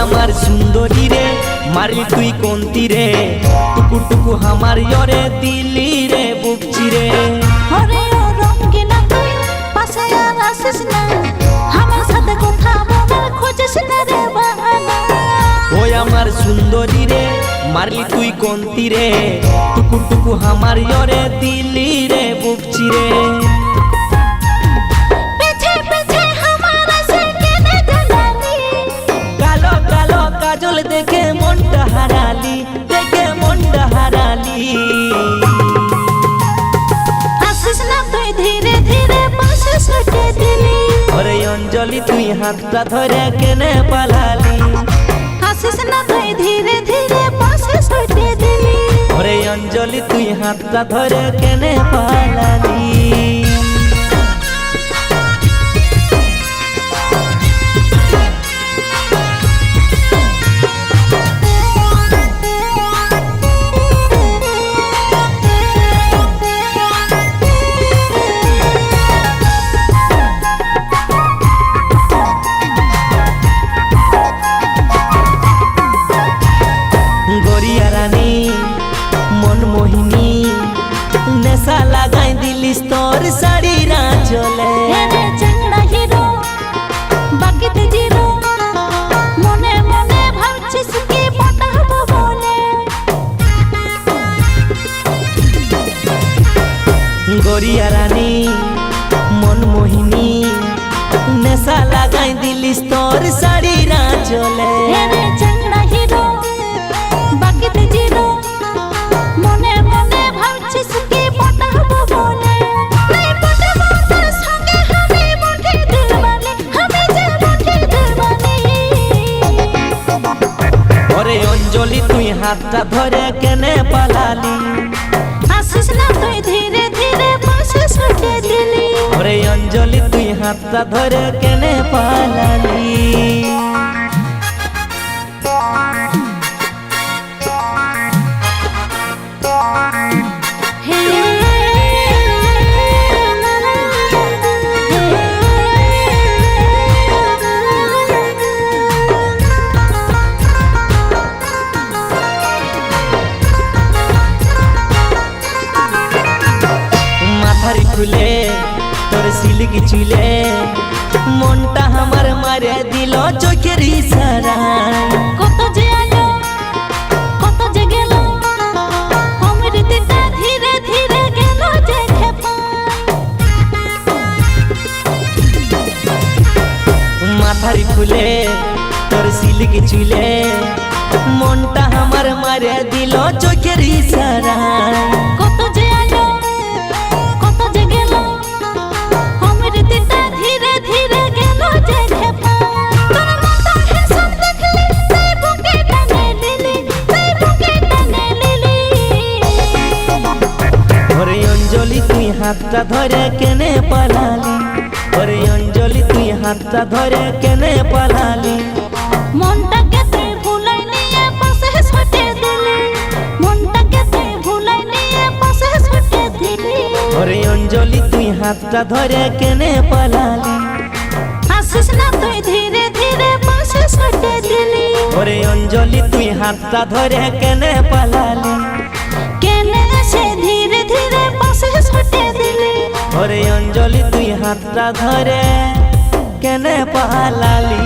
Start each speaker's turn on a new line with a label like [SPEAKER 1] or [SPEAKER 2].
[SPEAKER 1] আমার সুন্দরী রে মারলি তুই কোনতি রে টুকু টুকু আমার ইয়রে দিলি রে বুকছি রে
[SPEAKER 2] হরে ও রঙ্গিলা তুই পাশে আর আসিস না আমার সাথে কথা বলার খোঁজিস না রে বাহানা।
[SPEAKER 1] ওই আমার সুন্দরী রে মারলি তুই কোনতি রে টুকু টুকু আমার ইয়রে দিলি রে বুকছি রে কাজল দেখে মনটা হারালি দেখে মনটা হারালি
[SPEAKER 2] আসিস না তুই ধীরে ধীরে পাশে সটে দিলি
[SPEAKER 1] ওরে অঞ্জলি তুই হাতটা ধরে কেনে পালালি
[SPEAKER 2] আসিস না তুই ধীরে ধীরে পাশে সটে দিলি
[SPEAKER 1] ওরে অঞ্জলি তুই হাতটা ধরে কেনে পালালি মনমোহিনী নেশা লাগাই দিলিস তোর শাড়িরা চলে
[SPEAKER 2] চাংড়া হিরো বাকিতে জিরো মনে মনে ভাবছিস কি পটাবো বলে
[SPEAKER 1] গড়িয়া রানী মনমোহিনী নেশা লাগাই দিলিস তোর শাড়িরা চলে
[SPEAKER 2] চাংড়া হিরো বাকিতে জিরো মনে মনে ভাবছিস কি পটাবো বলে নাই পটাবো তোর সঙ্গে আমি মুঠি দিলবানি আমি যে মুঠি দিলবানি
[SPEAKER 1] ওরে অঞ্জলি তুই হাতটা ধরে কেনে পালালি
[SPEAKER 2] আসিস না তুই ধীরে ধীরে পাশে সটে দিলি
[SPEAKER 1] ওরে অঞ্জলি তুই হাতটা ধরে কেনে পালালি মাথার খুলে তোর সিল্কি চুলে মনটা আমার মারে দিল চোখের ইশারা
[SPEAKER 2] কত যে আলো কত যে গেল অমৃতটা ধীরে ধীরে গেল যে খেপা
[SPEAKER 1] মাথার খুলে তোর সিল্কি চুলে মনটা আমার মারে দিল চোখের ইশারা
[SPEAKER 2] কত যে আলো কত যে গেল অমৃতটা ধীরে ধীরে গেল যে খেপা তোর মতো হেসব দেখলি তুই বুকে টানে নিলি তুই বুকে টানে নিলি
[SPEAKER 1] ওরে অঞ্জলি তুই হাতটা ধরে কেনে পালালি ওরে অঞ্জলি তুই হাতটা ধরে কেনে পালালি
[SPEAKER 2] মনটাকে তুই ভুলাই নিয়ে পাশে সটে দিলি মনটাকে তুই ভুলাই নিয়ে পাশে সটে দিলি
[SPEAKER 1] ওরে অঞ্জলি তুই হাতটা ধরে কেনে পালালি
[SPEAKER 2] আসিস না তুই ধীরে ধীরে পাশে সটে দিলি
[SPEAKER 1] ওরে অঞ্জলি তুই হাতটা ধরে কেনে পালালি
[SPEAKER 2] কেনে এসে ধীরে ধীরে পাশে সটে দিলি
[SPEAKER 1] ওরে অঞ্জলি তুই হাতটা ধরে কেনে পালালি।